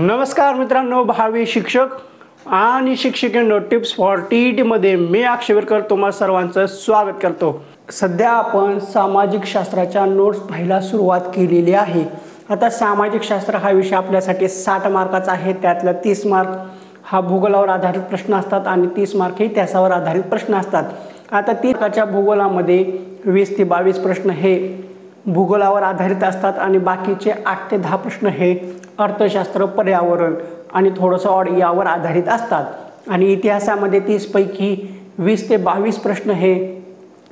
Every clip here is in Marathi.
नमस्कार मित्रांनो, भावी शिक्षक आणि शिक्षिकेंनो, टिप्स फॉर टीईटी मध्ये मी अक्षयकर तुम्हा सर्वांचं स्वागत करतो। सध्या आपण सामाजिक शास्त्राच्या नोट्स पाहायला सुरुवात केलेली आहे। आता सामाजिक शास्त्र हा विषय आपल्यासाठी 60 मार्काचा आहे। त्यातला 30 मार्क हा भूगोलावर आधारित प्रश्न असतात आणि 30 मार्क हे इतिहासावर आधारित प्रश्न असतात। आता 30 मार्काच्या भूगोलामध्ये 20 ते 22 प्रश्न हे भूगोलावर आधारित असतात आणि बाकीचे 8 ते 10 प्रश्न हे अर्थशास्त्र, पर्यावरण आणि थोडंसं ऑड यावर आधारित असतात। आणि इतिहासामध्ये 30 पैकी 20 ते 22 प्रश्न हे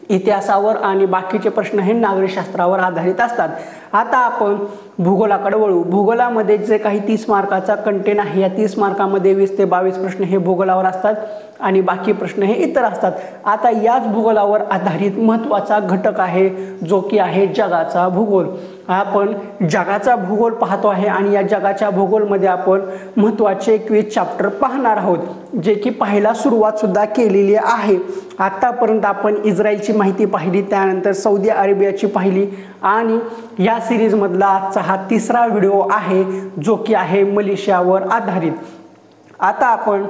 इतिहासावर आणि बाकीचे प्रश्न हे नागरिकशास्त्रावर आधारित असतात। आता आपण भूगोलाकडे वळू। भूगोलामध्ये जे काही 30 मार्काचा कंटेंट आहे, या 30 मार्कामध्ये 20 ते 22 प्रश्न हे भूगोलावर असतात आणि बाकी प्रश्न हे इतर असतात। आता याच भूगोलावर आधारित महत्त्वाचा घटक आहे जो की आहे जगाचा भूगोल। आपण जगाचा भूगोल पाहतो आहे आणि या जगाच्या भूगोलमध्ये आपण महत्त्वाचे 21 चॅप्टर पाहणार आहोत, जे की पाहायला सुरुवात सुद्धा केलेली आहे। आतापर्यंत आपण इस्रायलची माहिती पाहिली, त्यानंतर सौदी अरेबियाची पाहिली आणि या सीरीज मधला आजचा हा तिसरा व्हिडिओ आहे जो की आहे मलेशियावर आधारित। आता आपण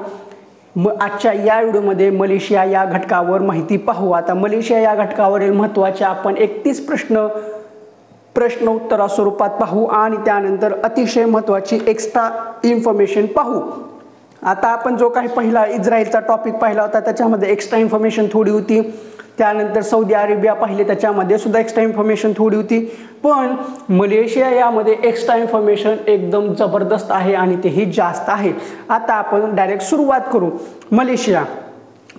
आजच्या या व्हिडिओमध्ये मलेशिया या घटकावर माहिती पाहू। आता मलेशिया या घटकावरील महत्त्वाचे आपण 31 प्रश्न उत्तरा स्वरूपात पाहू आणि त्यानंतर अतिशय महत्त्वाची एक्स्ट्रा इन्फॉर्मेशन पाहू। आता आपण जो काही पहिला इस्रायलचा टॉपिक पाहिला होता त्याच्यामध्ये एक्स्ट्रा इन्फॉर्मेशन थोडी होती, त्यानंतर सौदी अरेबिया पाहिले त्याच्यामध्ये सुद्धा एक्स्ट्रा इन्फॉर्मेशन थोडी होती, पण मलेशिया यामध्ये एक्स्ट्रा इन्फॉर्मेशन एकदम जबरदस्त आहे आणि तेही जास्त आहे। आता आपण डायरेक्ट सुरुवात करू। मलेशिया,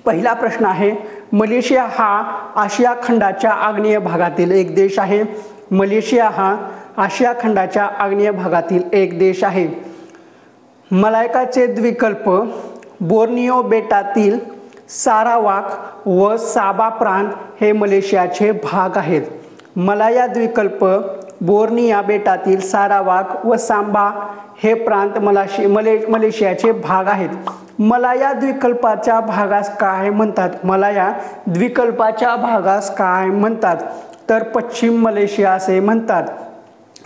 पहिला प्रश्न आहे, मलेशिया हा आशिया खंडाच्या आग्नेय भागातील एक देश आहे। मलेशिया हा आशिया खंडाच्या आग्नेय भागातील एक देश आहे। मलायकाचे द्वीपकल्प, बोर्नियो बेटातील सारावाक व साबा प्रांत हे मलेशियाचे भाग आहेत। मलाया द्वीपकल्प, बोर्निया बेटातील सारावाक व सांबा हे प्रांत मलेशियाचे भाग आहेत। मलाया द्वीपकल्पाच्या भागास काय म्हणतात? मलाया द्वीपकल्पाच्या भागास काय म्हणतात? तर पश्चिम मलेशिया असे म्हणतात।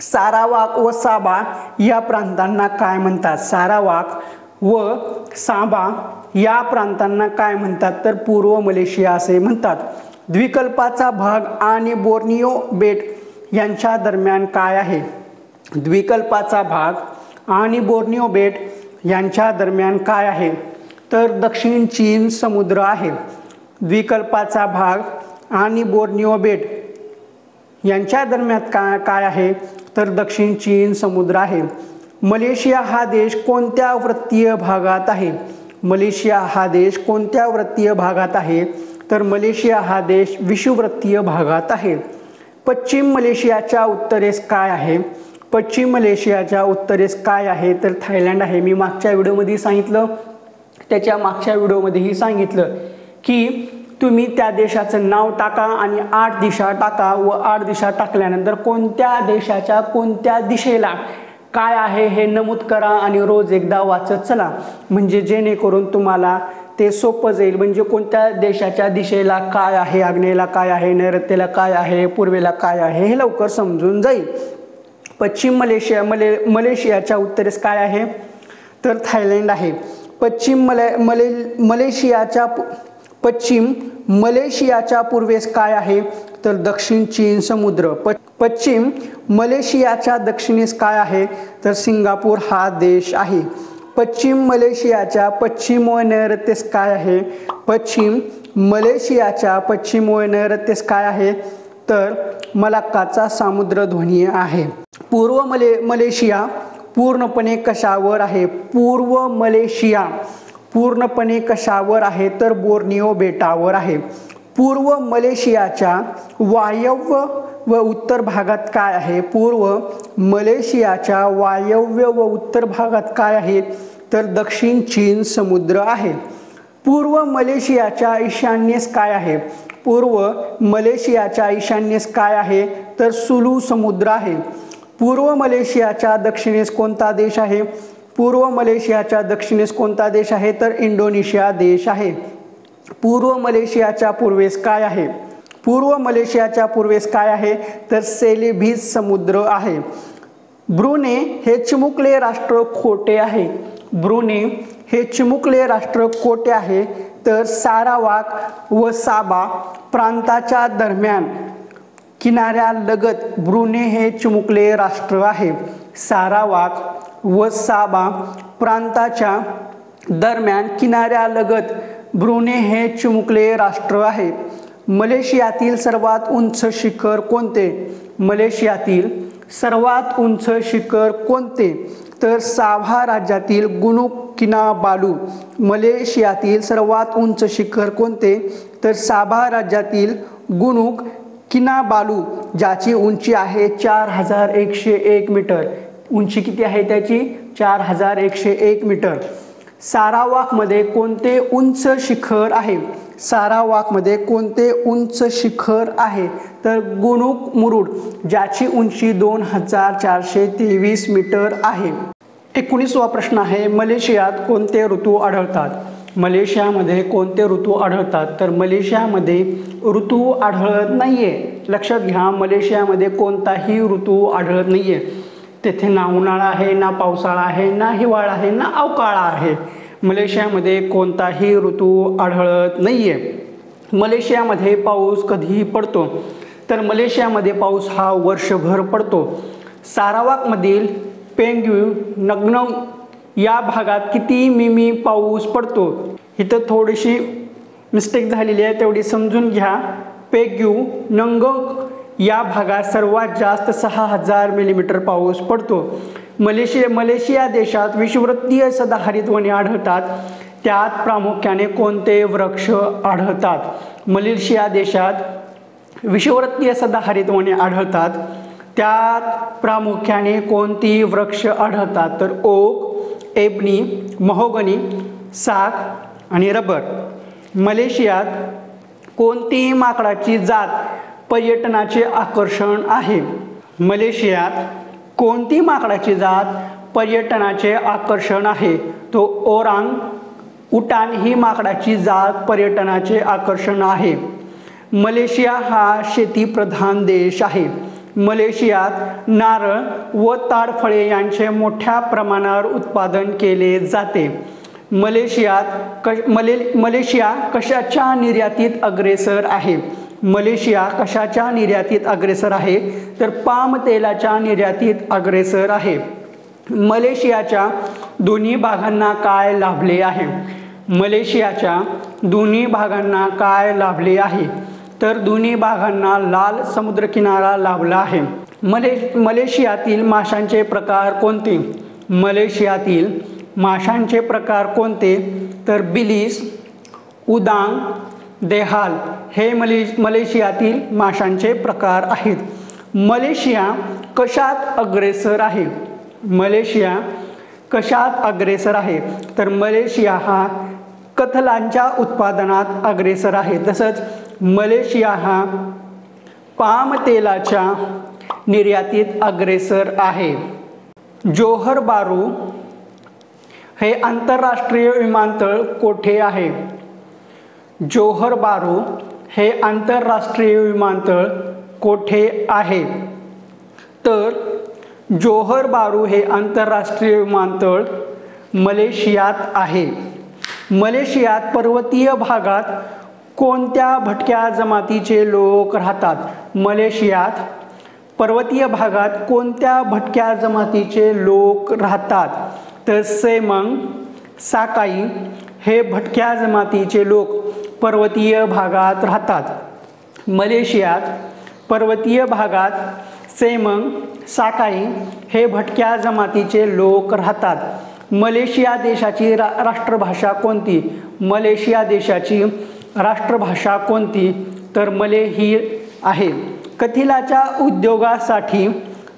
सारावाक व साबा या प्रांतांना काय म्हणतात? सारावाक व सांबा या प्रांतांना काय म्हणतात? तर पूर्व मलेशिया असे म्हणतात। द्वीपकल्पाचा भाग आणि बोर्नियो बेट यांच्या दरम्यान काय आहे? द्वीपकल्पाचा भाग आणि बोर्नियो बेट यांच्या दरम्यान काय आहे? तर दक्षिण चीन समुद्र आहे। द्वीपकल्पाचा भाग आणि बोर्नियो बेट यांच्या दरम्यान काय आहे? तर दक्षिण चीन समुद्र आहे। मलेशिया हा देश कोणत्या वृत्तीय भागात आहे? मलेशिया हा देश कोणत्या वृत्तीय भागात आहे? तर मलेशिया हा देश विषुववृत्तीय भागात आहे। पश्चिम मलेशियाच्या उत्तरेस काय आहे? पश्चिम मलेशियाच्या उत्तरेस काय आहे? तर थायलंड आहे। मी मागच्या व्हिडिओमध्ये सांगितलं, त्याच्या मागच्या व्हिडिओमध्येही सांगितलं की तुम्ही त्या देशाचं नाव टाका आणि 8 दिशा टाका व 8 दिशा टाकल्यानंतर कोणत्या देशाच्या कोणत्या दिशेला काय आहे हे नमूद करा आणि रोज एकदा वाचत चला, म्हणजे जेणेकरून तुम्हाला ते सोपं जाईल। म्हणजे कोणत्या देशाच्या दिशेला काय आहे, आग्नेयेला काय आहे, नैऋत्येला काय आहे, पूर्वेला काय आहे हे लवकर समजून जाईल। पश्चिम मलेशियाच्या उत्तरेस काय आहे? तर थायलंड आहे। पश्चिम मलेशियाच्या पूर्वेस काय आहे? तर दक्षिण चीन समुद्र। पश्चिम मलेशियाच्या दक्षिणेस काय आहे? तर सिंगापूर हा देश आहे। पश्चिम मलेशियाच्या पश्चिम व नैऋत्येस काय आहे? पश्चिम मलेशियाच्या पश्चिम व नैऋत्येस काय आहे? तर मलाक्काचा सामुद्रधुनी आहे। पूर्व मलेशिया पूर्णपणे कशावर आहे? पूर्व मलेशिया पूर्णपणे कशावर आहे? तर बोर्नियो बेटावर आहे। पूर्व मलेशियाच्या वायव्य व उत्तर भागात काय आहे? पूर्व मलेशियाच्या वायव्य व उत्तर भागात काय आहे? तर दक्षिण चीन समुद्र आहे। पूर्व मलेशियाच्या ईशान्येस काय आहे? पूर्व मलेशियाच्या ईशान्येस काय आहे? तर सुलू समुद्र आहे। पूर्व मलेशियाच्या दक्षिणेस कोणता देश आहे? पूर्व मलेशियाच्या दक्षिणेस कोणता देश आहे? तर इंडोनेशिया देश आहे। पूर्व मलेशियाच्या पूर्वेस काय आहे? पूर्व मलेशियाच्या पूर्वेस काय आहे? तर सेलेबीज समुद्र आहे। ब्रुने हे चिमुकले राष्ट्र खोटे आहे. ब्रुने हे चिमुकले राष्ट्र खोटे आहे. तर सारावाक व साबा प्रांताच्या दरम्यान किनाऱ्यालगत ब्रुने हे चिमुकले राष्ट्र आहे. सारावाक व साबा प्रांताच्या दरम्यान किनाऱ्यालगत ब्रुने हे चिमुकले राष्ट्र आहे. मलेशियातील सर्वात उंच शिखर कोणते? मलेशियातील सर्वात उंच शिखर कोणते? तर साभा राज्यातील गुनुक किनाबालू. मलेशियातील सर्वात उंच शिखर कोणते? तर साभा राज्यातील गुनुक किनाबालू, ज्याची उंची आहे 4101 मीटर. उंची किती आहे त्याची? 4101 मीटर. सारावाकमध्ये कोणते उंच शिखर आहे? सारावाकमध्ये कोणते उंच शिखर आहे? तर गुनुक मुरुड, ज्याची उंची 2423 मीटर आहे. 19वा प्रश्न आहे, मलेशियात कोणते ऋतू आढळतात? मलेशियामध्ये कोणते ऋतू आढळतात? तर मलेशियामध्ये ऋतू आढळत नाहीये. लक्षात घ्या, मलेशियामध्ये कोणताही ऋतू आढळत नाहीये. तेथे ना उन्हाळा आहे, ना पावसाळा आहे, ना हिवाळा आहे, ना अवकाळा आहे. मलेशियामध्ये कोणताही ऋतू आढळत नाहीये. मलेशियामध्ये पाऊस कधी पडतो? तर मलेशियामध्ये पाऊस हा वर्षभर पडतो. सारावाकमधील पेंग्यू नग्न या भागात किती मिमी पाऊस पडतो? इथं थोडीशी मिस्टेक झालेली आहे, तेवढी समजून घ्या. पेग्यू नंग या भागात सर्वात जास्त 6000 मिलीमीटर पाऊस पडतो. मलेशिया देशात विषुववृत्तीय सदाहरित वने आढळतात. त्यात प्रामुख्याने कोणते वृक्ष आढळतात? मलेशिया देशात विषुववृत्तीय सदाहरित वने आढळतात. त्यात प्रामुख्याने कोणती वृक्ष आढळतात? तर ओक, एबनी, महोगनी, साग आणि रबर. मलेशियात कोणती माकडाची जात पर्यटनाचे आकर्षण आहे? मलेशियात कोणती माकडाची जात पर्यटनाचे आकर्षण आहे? तो ओरांग उटान ही माकडाची जात पर्यटनाचे आकर्षण आहे. मलेशिया हा शेतीप्रधान देश आहे. मलेशियात नारळ व ताडफळे यांचे मोठ्या प्रमाणावर उत्पादन केले जाते. मलेशिया कशाच्या निर्यातीत अग्रेसर आहे? मलेशिया कशाच्या निर्यातीत अग्रेसर आहे? तर पाम तेलाच्या निर्यातीत अग्रेसर आहे. मलेशियाच्या दोन्ही भागांना काय लाभले आहे? मलेशियाच्या दोन्ही भागांना काय लाभले आहे? तर दोन्ही भागांना लाल समुद्रकिनारा लाभला आहे. मलेशियातील माशांचे प्रकार कोणते? मलेशियातील माशांचे प्रकार कोणते? तर बिलिस, उदांग, देहाल हे मलेशियातील माशांचे प्रकार आहेत. मलेशिया कशात अग्रेसर आहे? मलेशिया कशात अग्रेसर आहे? तर मलेशिया हा कथलांच्या उत्पादनात अग्रेसर आहे. तसंच मलेशिया हा पाम तेलाच्या निर्यातीत अग्रेसर आहे. जोहर बारू हे आंतरराष्ट्रीय विमानतळ कोठे आहे? जोहर बारू हे आंतरराष्ट्रीय विमानतळ कोठे आहे? तर जोहर बारू हे आंतरराष्ट्रीय विमानतळ मलेशियात आहे. मलेशियात पर्वतीय भागात कोणत्या भटक्या जमातीचे लोक राहतात? मलेशियात पर्वतीय भागात कोणत्या भटक्या जमातीचे लोक राहतात? तर सेमंग, साकाई हे भटक्या जमातीचे लोक पर्वतीय भागात राहतात. मलेशियात पर्वतीय भागात सेमंग, साकाई हे भटक्या जमातीचे लोक राहतात. मलेशिया देशाची राष्ट्रभाषा कोणती? मलेशिया देशाची राष्ट्रभाषा कोणती? तर मले ही आहे. कथिलाच्या उद्योगासाठी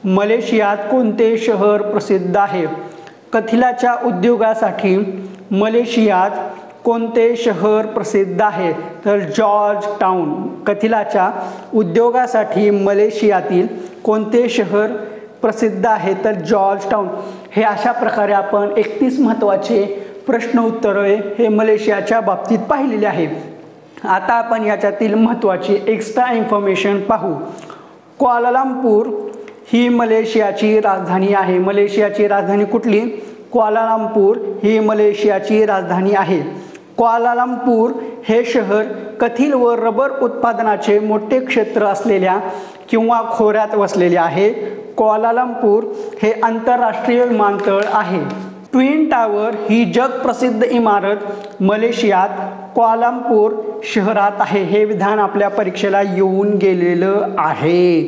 मलेशियात कोणते शहर प्रसिद्ध आहे? कथिलाच्या उद्योगासाठी मलेशियात कोणते शहर प्रसिद्ध आहे? तर जॉर्ज टाउन. कथिलाच्या उद्योगासाठी मलेशियातील कोणते शहर प्रसिद्ध आहे? तर जॉर्ज टाउन. हे अशा प्रकारे आपण 31 महत्त्वाचे प्रश्न उत्तरे हे मलेशियाच्या बाबतीत पाहिलेले आहे. आता आपण याच्यातील महत्त्वाची एक्स्ट्रा इन्फॉर्मेशन पाहू. क्वालालंपूर ही मलेशियाची राजधानी आहे। मलेशियाची राजधानी कुठली? क्वालालंपूर ही मलेशियाची राजधानी आहे। क्वालालंपूर हे शहर कथील व रबर उत्पादनाचे मोठे क्षेत्र असलेल्या किंवा खोऱ्यात वसलेले आहे। क्वालालंपूर हे आंतरराष्ट्रीय विमानतळ आहे। ट्विन टावर ही जगप्रसिद्ध इमारत मलेशियात क्वालालंपूर शहरात आहे। हे विधान आपल्या परीक्षेला येऊन गेलेलं आहे।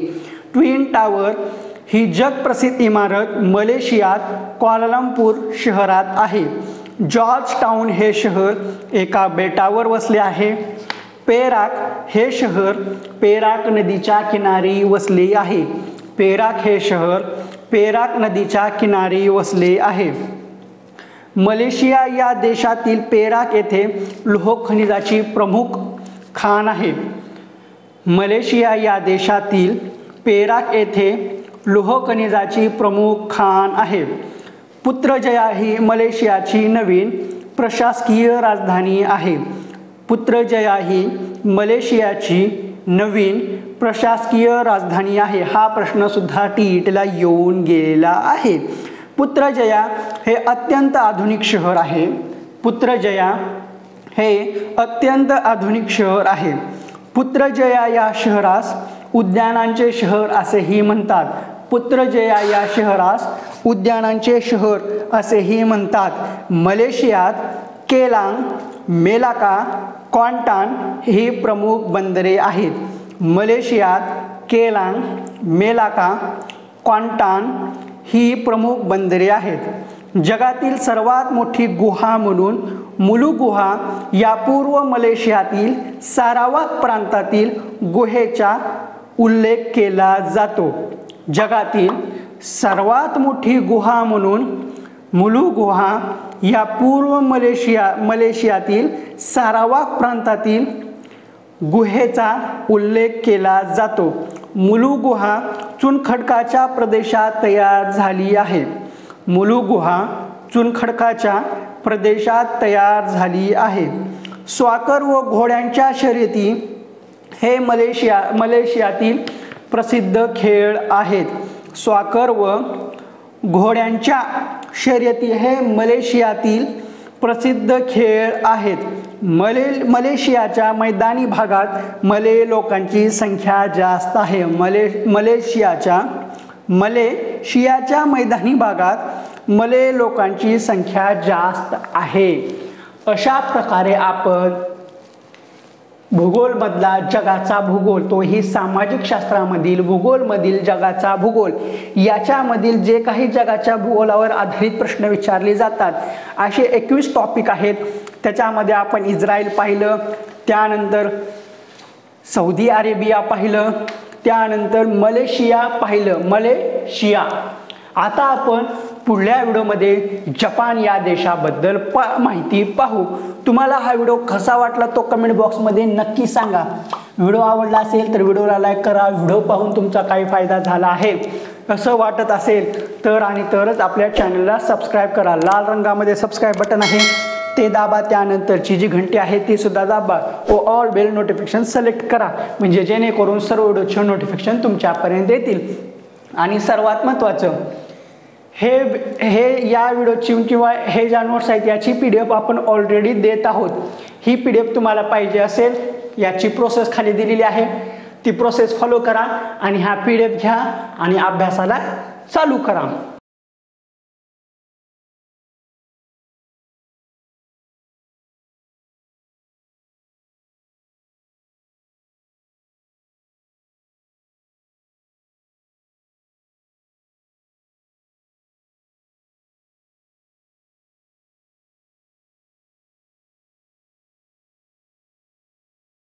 ट्विन टावर ही जगप्रसिद्ध इमारत मलेशियात क्वालालंपूर शहरात आहे। जॉर्ज टाउन हे शहर एका बेटावर वसले आहे। पेराक हे शहर पेराक नदीच्या किनारी वसले आहे। पेराक हे शहर पेराक नदीच्या किनारी वसले आहे। मलेशिया या देशातील पेराक येथे लोह खनिजाची प्रमुख खाण आहे। मलेशिया या देशातील पेराक येथे लोह खनिजाची प्रमुख खाण आहे। पुत्रजया ही मलेशियाची नवीन प्रशासकीय राजधानी आहे। पुत्रजया ही मलेशियाची नवीन प्रशासकीय राजधानी आहे। हा प्रश्न सुद्धा टीईटीला येऊन गेलेला आहे। पुत्रजया हे अत्यंत आधुनिक शहर आहे। पुत्रजया हे अत्यंत आधुनिक शहर आहे। पुत्रजया या शहरास उद्यानांचे शहर असेही म्हणतात। पुत्रजया या शहरास उद्यानांचे शहर असेही म्हणतात। मलेशियात केलांग, मेलाका, क्वांटान ही प्रमुख बंदरे आहेत। मलेशियात केलांग, मेलाका, क्वांटान ही प्रमुख बंदरे आहेत। जगातील सर्वात मोठी गुहा म्हणून मुलू गुहा या पूर्व मलेशियातील सारावाक प्रांतातील गुहेचा उल्लेख केला जातो। जगातील सर्वात मोठी गुहा म्हणून मुलू गुहा या पूर्व मलेशियातील सारावाक प्रांतातील गुहेचा उल्लेख केला जातो। मुलू गुहा चुनखडकाच्या प्रदेशात तयार झाली आहे। मुलू गुहा चुनखडकाच्या प्रदेशात तयार झाली आहे। स्वाकर व घोड्यांच्या शर्यती हे मलेशियातील प्रसिद्ध खेळ आहेत। स्वाकर व घोड्यांच्या शर्यती हे मलेशियातील प्रसिद्ध खेळ आहेत। मलेशियाच्या मैदानी भागात मले लोकांची संख्या जास्त आहे। मलेशियाच्या मैदानी भागात मले लोकांची संख्या जास्त आहे। अशा प्रकारे आपण भूगोलमधला जगाचा भूगोल, तोही सामाजिक शास्त्रामधील भूगोलमधील जगाचा भूगोल, याच्यामधील जे काही जगाच्या भूगोलावर आधारित प्रश्न विचारले जातात असे 21 टॉपिक आहेत। त्याच्यामध्ये आपण इस्रायल पाहिलं, त्यानंतर सौदी अरेबिया पाहिलं, त्यानंतर मलेशिया पाहिलं। मलेशिया आता आपण पुढल्या व्हिडिओमध्ये जपान या देशाबद्दल माहिती पाहू। तुम्हाला हा व्हिडिओ कसा वाटला तो कमेंट बॉक्समध्ये नक्की सांगा। व्हिडिओ आवडला असेल तर व्हिडिओला लाईक करा। व्हिडिओ पाहून तुमचा काही फायदा झाला आहे असं वाटत असेल तर आणि तरच आपल्या चॅनलला सबस्क्राईब करा। लाल रंगामध्ये सबस्क्राईब बटन आहे ते दाबा, त्यानंतरची जी घंटी आहे ती सुद्धा दाबा व ऑल बेल नोटिफिकेशन सिलेक्ट करा, म्हणजे जेणेकरून सर्व व्हिडिओचे नोटिफिकेशन तुमच्यापर्यंत येतील। आणि सर्वात महत्त्वाचं, हे या व्हिडिओची किंवा हे ज्या नोट्स आहेत याची PDF आपण ऑलरेडी देत आहोत। ही PDF तुम्हाला पाहिजे असेल याची प्रोसेस खाली दिलेली आहे, ती प्रोसेस फॉलो करा आणि हा PDF घ्या आणि अभ्यासाला चालू करा।